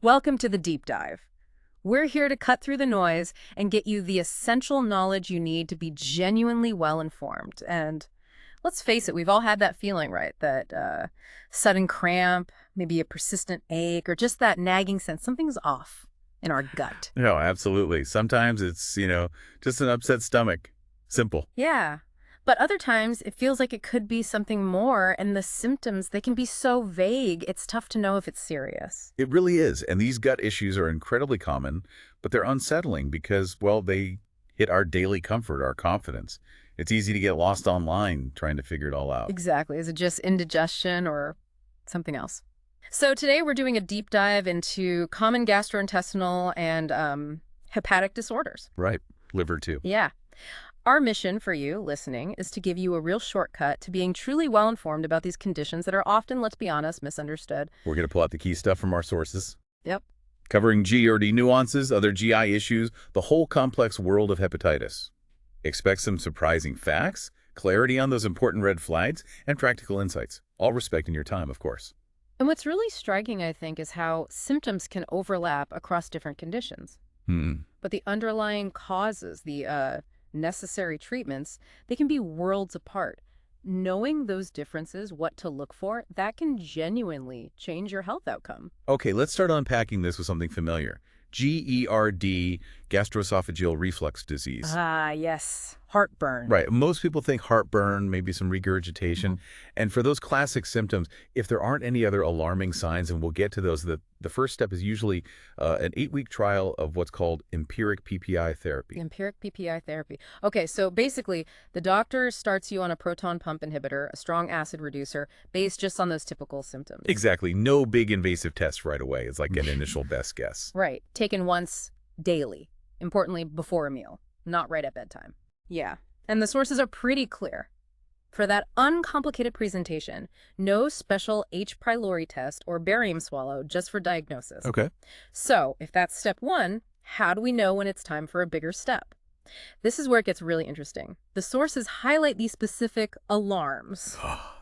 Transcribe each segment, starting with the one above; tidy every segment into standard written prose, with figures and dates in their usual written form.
Welcome to the deep dive. We're here to cut through the noise and get you the essential knowledge you need to be genuinely well informed. And let's face it, we've all had that feeling, right? That sudden cramp, maybe a persistent ache, or just that nagging sense something's off in our gut. No, absolutely. Sometimes it's, just an upset stomach. Simple. Yeah. But other times it feels like it could be something more, and the symptoms, they can be so vague, it's tough to know if it's serious. It really is. And these gut issues are incredibly common, but they're unsettling because, well, they hit our daily comfort, our confidence. It's easy to get lost online trying to figure it all out. Exactly. Is it just indigestion or something else? So today we're doing a deep dive into common gastrointestinal and hepatic disorders. Right. Liver too. Yeah. Our mission for you listening is to give you a real shortcut to being truly well informed about these conditions that are often, let's be honest, misunderstood. We're going to pull out the key stuff from our sources. Yep. Covering GERD nuances, other GI issues, the whole complex world of hepatitis. Expect some surprising facts, clarity on those important red flags, and practical insights. All respecting your time, of course. And what's really striking, I think, is how symptoms can overlap across different conditions. But the underlying causes, the necessary treatments, they can be worlds apart. Knowing those differences, what to look for, that can genuinely change your health outcome. Okay, let's start unpacking this with something familiar. GERD, Gastroesophageal Reflux Disease. Ah, yes. Heartburn. Right. Most people think heartburn, maybe some regurgitation. And for those classic symptoms, if there aren't any other alarming signs, and we'll get to those, the first step is usually an 8-week trial of what's called empiric PPI therapy. Empiric PPI therapy. Okay, so basically, the doctor starts you on a proton pump inhibitor, a strong acid reducer, based just on those typical symptoms. Exactly. No big invasive tests right away. It's like an initial best guess. Right. Taken once daily. Importantly, before a meal, not right at bedtime. Yeah. And the sources are pretty clear. For that uncomplicated presentation, no special H. pylori test or barium swallow just for diagnosis. Okay. So, if that's step one, how do we know when it's time for a bigger step? This is where it gets really interesting. The sources highlight these specific alarms.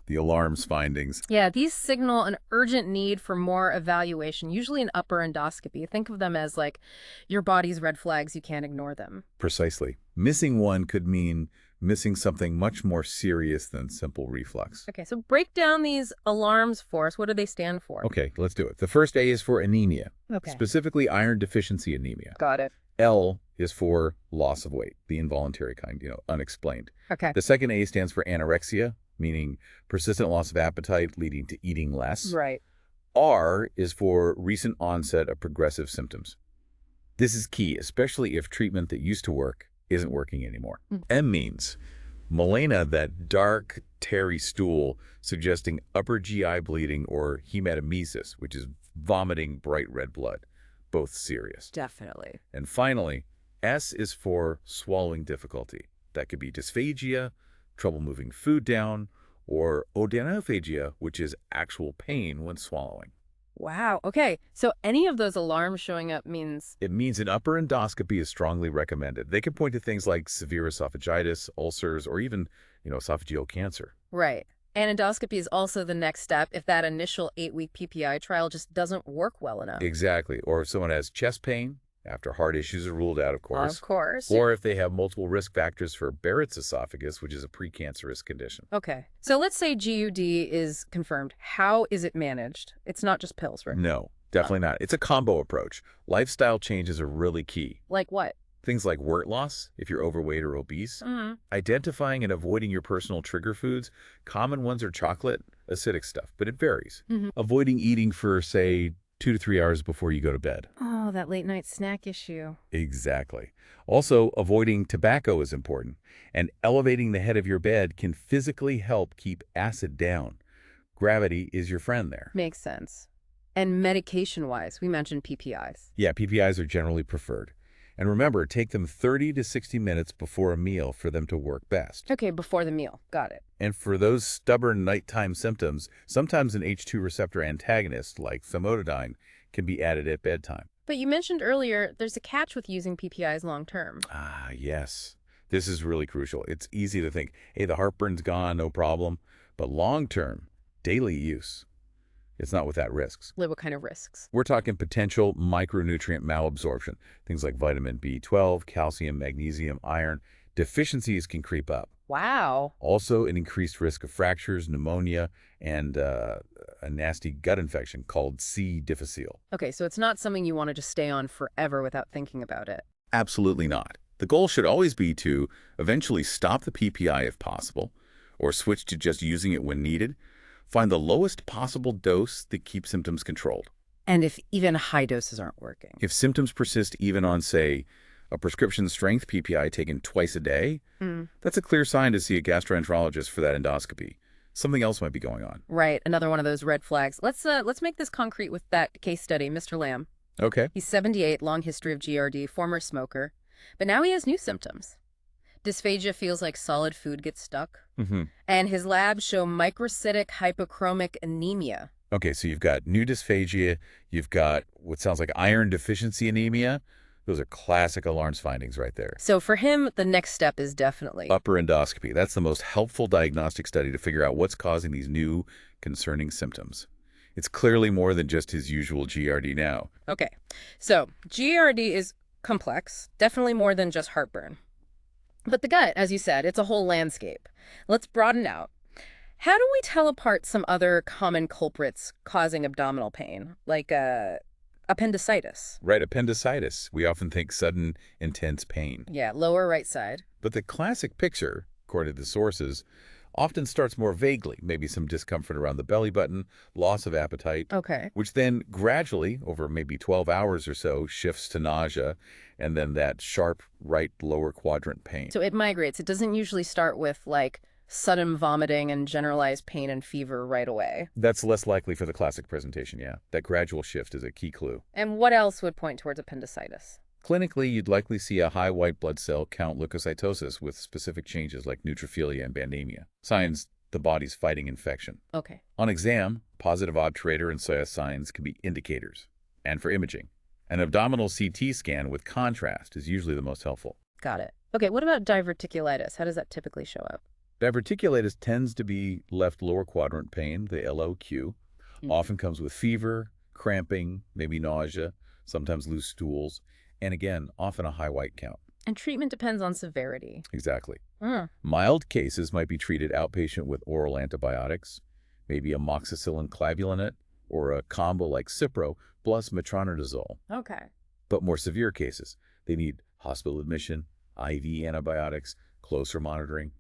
The alarms findings. Yeah, these signal an urgent need for more evaluation, usually an upper endoscopy. Think of them as like your body's red flags, you can't ignore them. Precisely. Missing one could mean missing something much more serious than simple reflux. Okay, so break down these alarms for us. What do they stand for? Okay, let's do it. The first A is for anemia, Okay. specifically iron deficiency anemia. Got it. L is for loss of weight, the involuntary kind, unexplained. Okay. The second A stands for anorexia, meaning persistent loss of appetite leading to eating less. Right. R is for recent onset of progressive symptoms. This is key, especially if treatment that used to work isn't working anymore. M means melena, that dark, tarry stool, suggesting upper GI bleeding, or hematemesis, which is vomiting bright red blood. Both serious. Definitely. And finally, S is for swallowing difficulty. That could be dysphagia, trouble moving food down, or odonophagia, which is actual pain when swallowing. Wow. Okay. So any of those alarms showing up means... It means an upper endoscopy is strongly recommended. They can point to things like severe esophagitis, ulcers, or even, esophageal cancer. Right. And endoscopy is also the next step if that initial 8-week PPI trial just doesn't work well enough. Exactly. Or if someone has chest pain, after heart issues are ruled out, of course. Of course. Or if they have multiple risk factors for Barrett's esophagus, which is a precancerous condition. Okay. So let's say GUD is confirmed. How is it managed? It's not just pills, right? No, definitely not. It's a combo approach. Lifestyle changes are really key. Like what? Things like weight loss, if you're overweight or obese. Identifying and avoiding your personal trigger foods. Common ones are chocolate, acidic stuff, but it varies. Avoiding eating for, say, 2 to 3 hours before you go to bed. Oh, that late night snack issue. Exactly. Also, avoiding tobacco is important, and elevating the head of your bed can physically help keep acid down. Gravity is your friend there. Makes sense. And medication-wise, we mentioned PPIs. Yeah, PPIs are generally preferred. And remember, take them 30 to 60 minutes before a meal for them to work best. Okay, before the meal. Got it. And for those stubborn nighttime symptoms, sometimes an H2 receptor antagonist like famotidine can be added at bedtime. But you mentioned earlier there's a catch with using PPIs long-term. Ah, yes. This is really crucial. It's easy to think, hey, the heartburn's gone, no problem. But long-term, daily use. It's not without risks. Like what kind of risks? We're talking potential micronutrient malabsorption. Things like vitamin B12, calcium, magnesium, iron. Deficiencies can creep up. Wow. Also, an increased risk of fractures, pneumonia, and a nasty gut infection called C. difficile. Okay, so it's not something you want to just stay on forever without thinking about it. Absolutely not. The goal should always be to eventually stop the PPI if possible, or switch to just using it when needed. Find the lowest possible dose that keeps symptoms controlled. And if even high doses aren't working? If symptoms persist even on, say, a prescription strength PPI taken twice a day, that's a clear sign to see a gastroenterologist for that endoscopy. Something else might be going on. Right, another one of those red flags. Let's make this concrete with that case study, Mr. Lamb. Okay. He's 78, long history of GERD, former smoker, but now he has new symptoms. Dysphagia feels like solid food gets stuck, and his labs show microcytic hypochromic anemia. Okay, so you've got new dysphagia, you've got what sounds like iron deficiency anemia. Those are classic alarms findings right there. So for him, the next step is definitely Upper endoscopy. That's the most helpful diagnostic study to figure out what's causing these new concerning symptoms. It's clearly more than just his usual GERD now. Okay, so GERD is complex, definitely more than just heartburn. But the gut, as you said, it's a whole landscape. Let's broaden out. How do we tell apart some other common culprits causing abdominal pain, like appendicitis? Right, appendicitis. We often think sudden, intense pain. Yeah, lower right side. But the classic picture, according to the sources, often starts more vaguely, maybe some discomfort around the belly button, loss of appetite, Okay. which then gradually, over maybe 12 hours or so, shifts to nausea, and then that sharp right lower quadrant pain. So it migrates. It doesn't usually start with, like, sudden vomiting and generalized pain and fever right away. That's less likely for the classic presentation, yeah. That gradual shift is a key clue. And what else would point towards appendicitis? Clinically, you'd likely see a high white blood cell count leukocytosis with specific changes like neutrophilia and bandemia. Signs the body's fighting infection. Okay. On exam, positive obturator and Soya signs can be indicators. And for imaging, an abdominal CT scan with contrast is usually the most helpful. Got it. Okay, what about diverticulitis? How does that typically show up? Diverticulitis tends to be left lower quadrant pain, the LOQ. Often comes with fever, cramping, maybe nausea, sometimes loose stools, and again, often a high white count. And treatment depends on severity. Exactly. Mild cases might be treated outpatient with oral antibiotics, maybe amoxicillin clavulanate, or a combo like Cipro plus metronidazole. Okay. But more severe cases, they need hospital admission, IV antibiotics, closer monitoring,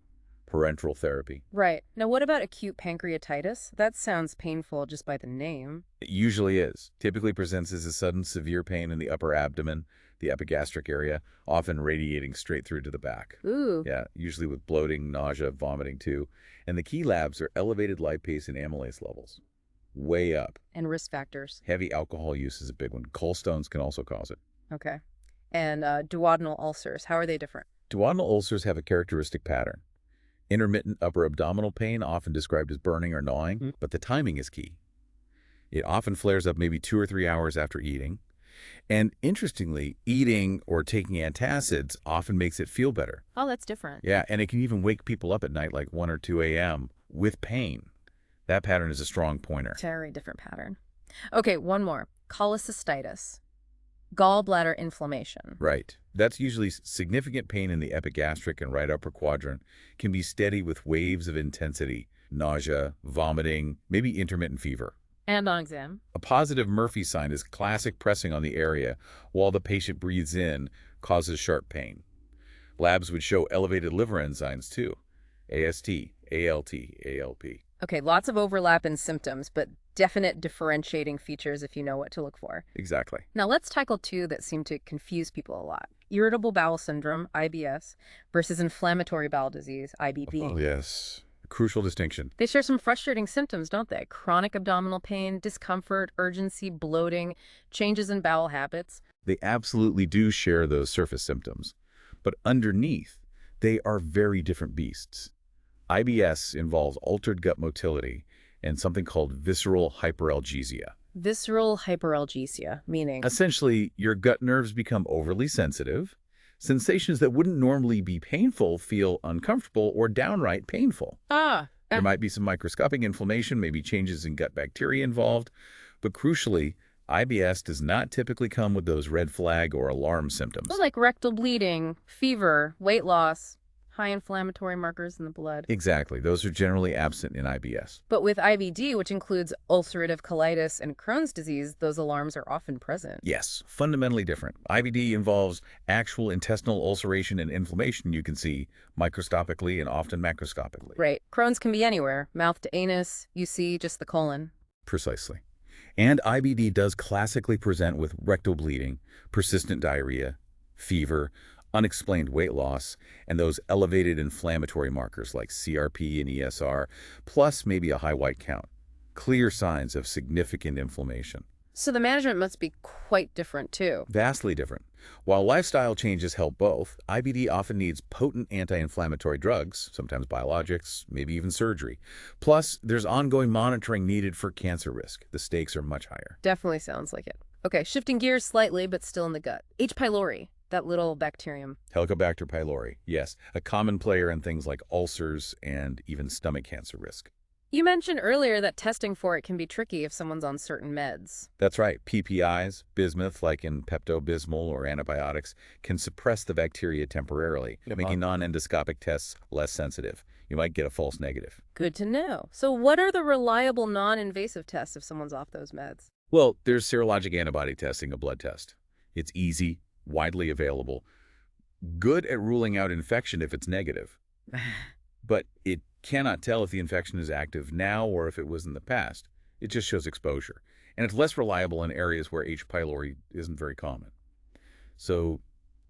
parenteral therapy. Right. Now, what about acute pancreatitis? That sounds painful just by the name. It usually is. Typically presents as a sudden severe pain in the upper abdomen, the epigastric area, often radiating straight through to the back. Ooh. Yeah, usually with bloating, nausea, vomiting too. And the key labs are elevated lipase and amylase levels. Way up. And risk factors. Heavy alcohol use is a big one. Gallstones can also cause it. Okay. And duodenal ulcers, how are they different? Duodenal ulcers have a characteristic pattern. Intermittent upper abdominal pain, often described as burning or gnawing, but the timing is key. It often flares up maybe 2 or 3 hours after eating. And interestingly, eating or taking antacids often makes it feel better. Oh, that's different. Yeah, and it can even wake people up at night like 1 or 2 a.m. with pain. That pattern is a strong pointer. Very different pattern. Okay, one more. Cholecystitis. Gallbladder inflammation. Right. That's usually significant pain in the epigastric and right upper quadrant, can be steady with waves of intensity, nausea, vomiting, maybe intermittent fever. And on exam? A positive Murphy sign is classic pressing on the area while the patient breathes in, causes sharp pain. Labs would show elevated liver enzymes too. AST, ALT, ALP. Okay, lots of overlap in symptoms, but definite differentiating features if you know what to look for. Exactly. Now let's tackle two that seem to confuse people a lot. Irritable Bowel Syndrome, IBS, versus Inflammatory Bowel Disease, IBD. Oh, yes. A crucial distinction. They share some frustrating symptoms, don't they? Chronic abdominal pain, discomfort, urgency, bloating, changes in bowel habits. They absolutely do share those surface symptoms. But underneath, they are very different beasts. IBS involves altered gut motility and something called visceral hyperalgesia. Visceral hyperalgesia, meaning? Essentially, your gut nerves become overly sensitive. Sensations that wouldn't normally be painful feel uncomfortable or downright painful. Ah, There might be some microscopic inflammation, maybe changes in gut bacteria involved, but crucially, IBS does not typically come with those red flag or alarm symptoms. Like rectal bleeding, fever, weight loss, high inflammatory markers in the blood. Exactly. Those are generally absent in IBS. But with IBD, which includes ulcerative colitis and Crohn's disease, those alarms are often present. Yes, fundamentally different. IBD involves actual intestinal ulceration and inflammation you can see microscopically and often macroscopically. Right. Crohn's can be anywhere, mouth to anus, you see just the colon. Precisely. And IBD does classically present with rectal bleeding, persistent diarrhea, fever, unexplained weight loss, and those elevated inflammatory markers like CRP and ESR, plus maybe a high white count. Clear signs of significant inflammation. So the management must be quite different, too. Vastly different. While lifestyle changes help both, IBD often needs potent anti-inflammatory drugs, sometimes biologics, maybe even surgery. Plus, there's ongoing monitoring needed for cancer risk. The stakes are much higher. Definitely sounds like it. Okay, shifting gears slightly, but still in the gut. H. pylori, that little bacterium. Helicobacter pylori, yes, a common player in things like ulcers and even stomach cancer risk. You mentioned earlier that testing for it can be tricky if someone's on certain meds. That's right. PPIs, bismuth, like in Pepto-Bismol or antibiotics, can suppress the bacteria temporarily, making non-endoscopic tests less sensitive. You might get a false negative. Good to know. So what are the reliable non-invasive tests if someone's off those meds? Well, there's serologic antibody testing, a blood test. It's easy, widely available, good at ruling out infection if it's negative. But it cannot tell if the infection is active now or if it was in the past. It just shows exposure. And it's less reliable in areas where H. pylori isn't very common. So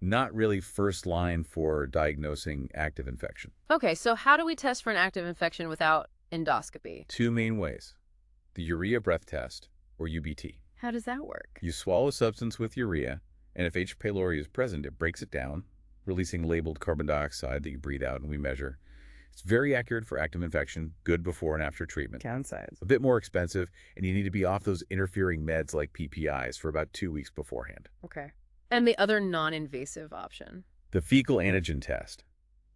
not really first line for diagnosing active infection. Okay, so how do we test for an active infection without endoscopy? Two main ways. The urea breath test, or UBT. How does that work? You swallow a substance with urea, and if H. pylori is present, it breaks it down, releasing labeled carbon dioxide that you breathe out and we measure. It's very accurate for active infection, good before and after treatment. Downsides. A bit more expensive, and you need to be off those interfering meds like PPIs for about 2 weeks beforehand. Okay. And the other non-invasive option? The fecal antigen test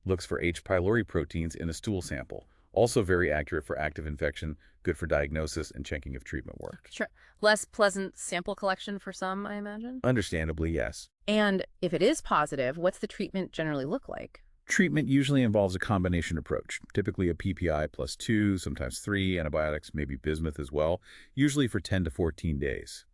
looks for H. pylori proteins in a stool sample. Also very accurate for active infection, good for diagnosis and checking if treatment worked. Sure. Less pleasant sample collection for some, I imagine? Understandably, yes. And if it is positive, what's the treatment generally look like? Treatment usually involves a combination approach, typically a PPI plus 2, sometimes 3 antibiotics, maybe bismuth as well, usually for 10 to 14 days.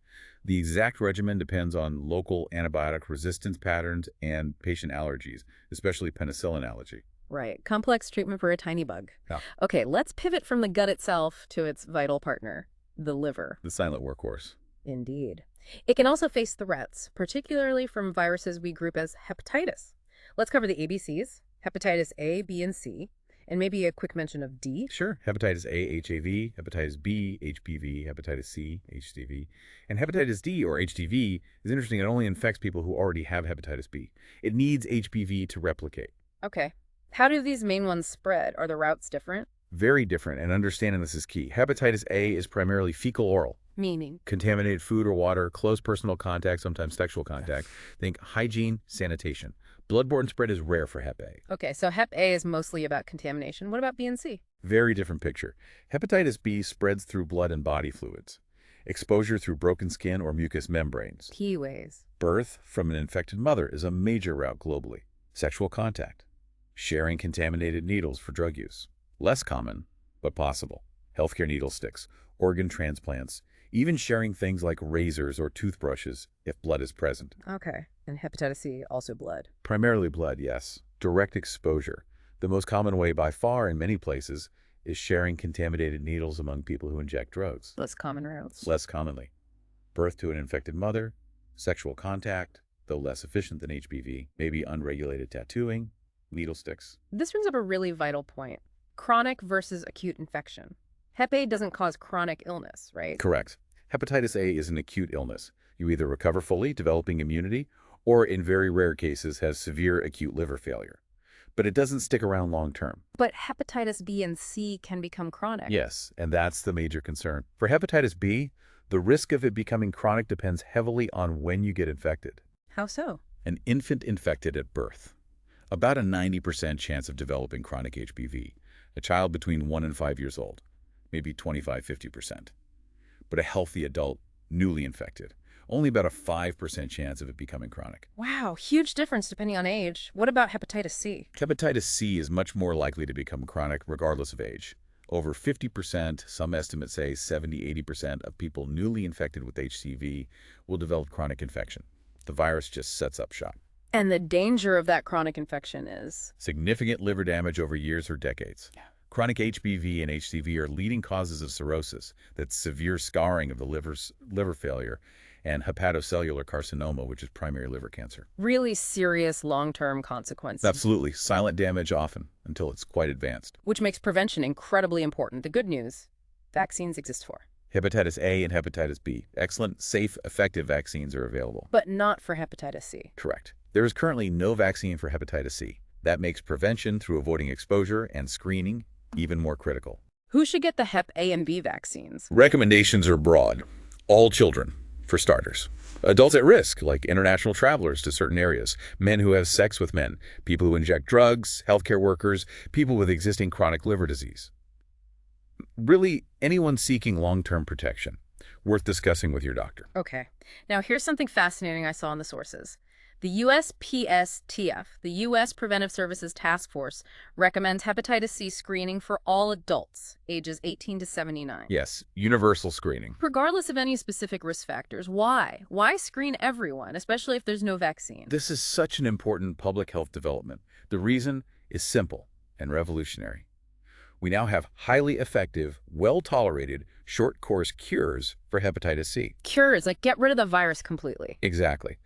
The exact regimen depends on local antibiotic resistance patterns and patient allergies, especially penicillin allergy. Right. Complex treatment for a tiny bug. Yeah. Okay, let's pivot from the gut itself to its vital partner, the liver. The silent workhorse. Indeed. It can also face threats, particularly from viruses we group as hepatitis. Let's cover the ABCs, hepatitis A, B, and C, and maybe a quick mention of D. Sure. Hepatitis A, HAV, hepatitis B, HPV, hepatitis C, HCV. And hepatitis D, or HDV, is interesting. It only infects people who already have hepatitis B. It needs HPV to replicate. Okay. How do these main ones spread? Are the routes different? Very different, and understanding this is key. Hepatitis A is primarily fecal-oral. Meaning? Contaminated food or water, close personal contact, sometimes sexual contact. Think hygiene, sanitation. Bloodborne spread is rare for Hep A. Okay, so Hep A is mostly about contamination. What about B and C? Very different picture. Hepatitis B spreads through blood and body fluids. Exposure through broken skin or mucous membranes. Key ways. Birth from an infected mother is a major route globally. Sexual contact. Sharing contaminated needles for drug use. Less common, but possible. Healthcare needle sticks, organ transplants, even sharing things like razors or toothbrushes if blood is present. Okay. And hepatitis C, also blood. Primarily blood, yes. Direct exposure. The most common way by far in many places is sharing contaminated needles among people who inject drugs. Less common routes. Less commonly. Birth to an infected mother, sexual contact, though less efficient than HPV, maybe unregulated tattooing, needle sticks. This brings up a really vital point. Chronic versus acute infection. Hep A doesn't cause chronic illness, right? Correct. Hepatitis A is an acute illness. You either recover fully, developing immunity, or in very rare cases has severe acute liver failure. But it doesn't stick around long term. But hepatitis B and C can become chronic. Yes, and that's the major concern. For hepatitis B, the risk of it becoming chronic depends heavily on when you get infected. How so? An infant infected at birth. About a 90% chance of developing chronic HBV. A child between 1 and 5 years old, maybe 25–50%. But a healthy adult, newly infected, only about a 5% chance of it becoming chronic. Wow, huge difference depending on age. What about hepatitis C? Hepatitis C is much more likely to become chronic regardless of age. Over 50%, some estimates say 70–80% of people newly infected with HCV will develop chronic infection. The virus just sets up shop. And the danger of that chronic infection is? Significant liver damage over years or decades. Yeah. Chronic HBV and HCV are leading causes of cirrhosis, that's severe scarring of the liver failure, and hepatocellular carcinoma, which is primary liver cancer. Really serious long-term consequences. Absolutely. Silent damage often, until it's quite advanced. Which makes prevention incredibly important. The good news, vaccines exist for. Hepatitis A and hepatitis B. Excellent, safe, effective vaccines are available. But not for hepatitis C. Correct. There is currently no vaccine for hepatitis C. That makes prevention through avoiding exposure and screening even more critical. Who should get the Hep A and B vaccines? Recommendations are broad. All children, for starters. Adults at risk, like international travelers to certain areas, men who have sex with men, people who inject drugs, healthcare workers, people with existing chronic liver disease. Really, anyone seeking long-term protection. Worth discussing with your doctor. Okay. Now, here's something fascinating I saw in the sources. The USPSTF, the U.S. Preventive Services Task Force, recommends hepatitis C screening for all adults, ages 18 to 79. Yes, universal screening. Regardless of any specific risk factors. Why? Why screen everyone, especially if there's no vaccine? This is such an important public health development. The reason is simple and revolutionary. We now have highly effective, well-tolerated, short-course cures for hepatitis C. Cures, like get rid of the virus completely. Exactly.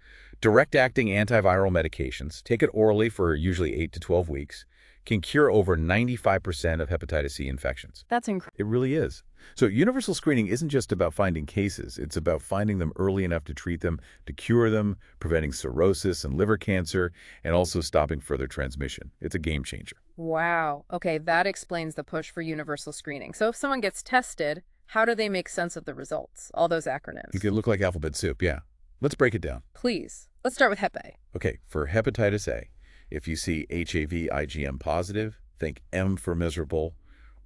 Direct-acting antiviral medications, take it orally for usually 8 to 12 weeks, can cure over 95% of hepatitis C infections. That's incredible. It really is. So universal screening isn't just about finding cases. It's about finding them early enough to treat them, to cure them, preventing cirrhosis and liver cancer, and also stopping further transmission. It's a game changer. Wow. Okay, that explains the push for universal screening. So if someone gets tested, how do they make sense of the results? All those acronyms. It could look like alphabet soup, yeah. Let's break it down. Please. Let's start with Hep A. Okay, for hepatitis A, if you see HAV IgM positive, think M for miserable,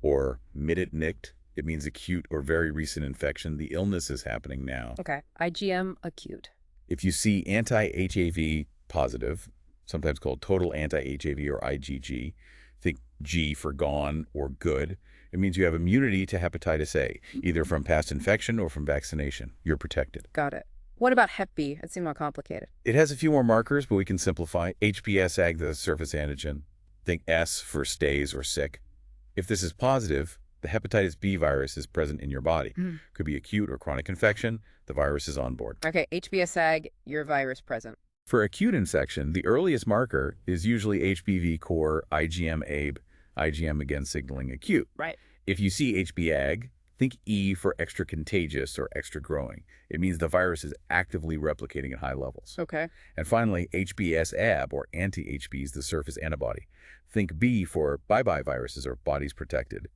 or MIT-NICT. It means acute or very recent infection. The illness is happening now. Okay, IgM acute. If you see anti-HAV positive, sometimes called total anti-HAV or IgG, think G for gone or good. It means you have immunity to hepatitis A, either from past infection or from vaccination. You're protected. Got it. What about Hep B? It seemed more complicated. It has a few more markers, but we can simplify. HBsAg, the surface antigen. Think S for stays or sick. If this is positive, the hepatitis B virus is present in your body. Could be acute or chronic infection. The virus is on board. Okay, HBsAg, your virus present. For acute infection, the earliest marker is usually HBV core, IgM-ABE, IgM again signaling acute. Right. If you see HBAG, think E for extra contagious or extra growing. It means the virus is actively replicating at high levels. Okay. And finally, HBsAb or anti-HBs, the surface antibody. Think B for bye-bye viruses or bodies protected.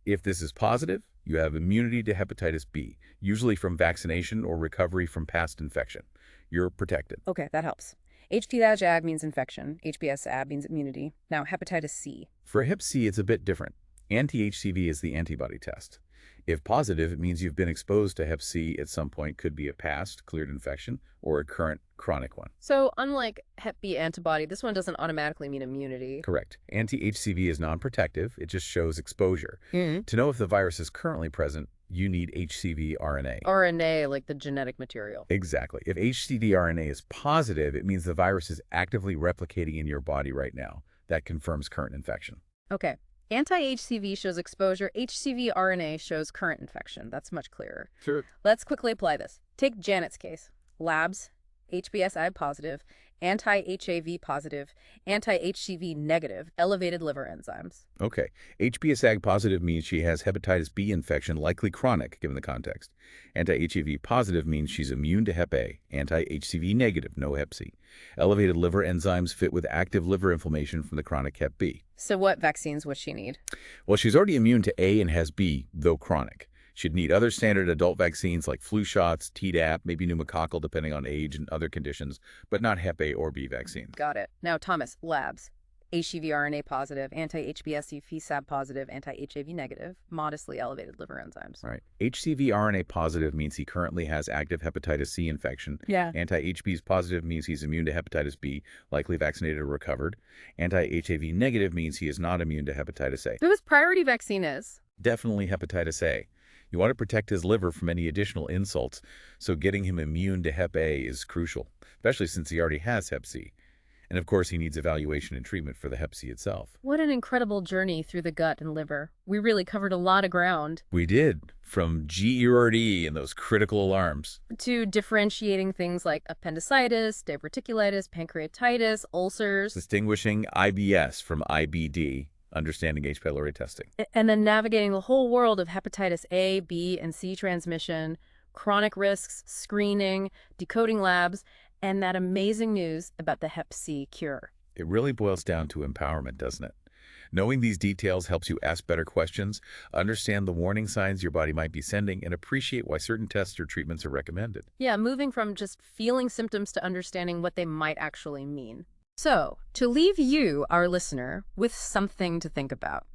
If this is positive, you have immunity to hepatitis B, usually from vaccination or recovery from past infection. You're protected. Okay, that helps. HBsAg means infection. HBsAb means immunity. Now, hepatitis C. For Hep C, it's a bit different. Anti-HCV is the antibody test. If positive, it means you've been exposed to Hep C at some point. Could be a past cleared infection or a current chronic one. So unlike Hep B antibody, this one doesn't automatically mean immunity. Correct. Anti-HCV is non-protective. It just shows exposure. To know if the virus is currently present, you need HCV RNA. RNA, like the genetic material. Exactly. If HCV RNA is positive, it means the virus is actively replicating in your body right now. That confirms current infection. Okay. Anti-HCV shows exposure. HCV RNA shows current infection. That's much clearer. Sure. Let's quickly apply this. Take Janet's case. Labs, HBsAg positive, anti-HAV positive, anti-HCV negative, elevated liver enzymes. Okay. HBsAg positive means she has hepatitis B infection, likely chronic, given the context. Anti-HAV positive means she's immune to Hep A. Anti-HCV negative, no Hep C. Elevated liver enzymes fit with active liver inflammation from the chronic Hep B. So what vaccines would she need? Well, she's already immune to A and has B, though chronic. She'd need other standard adult vaccines like flu shots, Tdap, maybe pneumococcal depending on age and other conditions, but not Hep A or B vaccines. Got it. Now, Thomas, labs. HCV RNA positive, anti-HBsC FSAB positive, anti-HAV negative, modestly elevated liver enzymes. Right. HCV RNA positive means he currently has active hepatitis C infection. Yeah. Anti-HBs positive means he's immune to hepatitis B, likely vaccinated or recovered. Anti-HAV negative means he is not immune to hepatitis A. So his priority vaccine is? Definitely hepatitis A. You want to protect his liver from any additional insults, so getting him immune to Hep A is crucial, especially since he already has Hep C. And of course, he needs evaluation and treatment for the Hep C itself. What an incredible journey through the gut and liver. We really covered a lot of ground. We did, from GERD and those critical alarms, To differentiating things like appendicitis, diverticulitis, pancreatitis, ulcers, distinguishing IBS from IBD, understanding H. pylori testing. and then navigating the whole world of hepatitis A, B, and C transmission, chronic risks, screening, decoding labs, and that amazing news about the Hep C cure. It really boils down to empowerment, doesn't it? Knowing these details helps you ask better questions, understand the warning signs your body might be sending, and appreciate why certain tests or treatments are recommended. Yeah, moving from just feeling symptoms to understanding what they might actually mean. So, to leave you, our listener, with something to think about.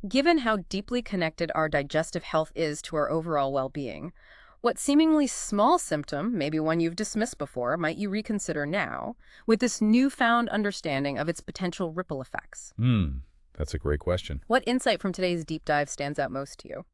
Given how deeply connected our digestive health is to our overall well-being, what seemingly small symptom, maybe one you've dismissed before, might you reconsider now with this newfound understanding of its potential ripple effects? That's a great question. What insight from today's deep dive stands out most to you?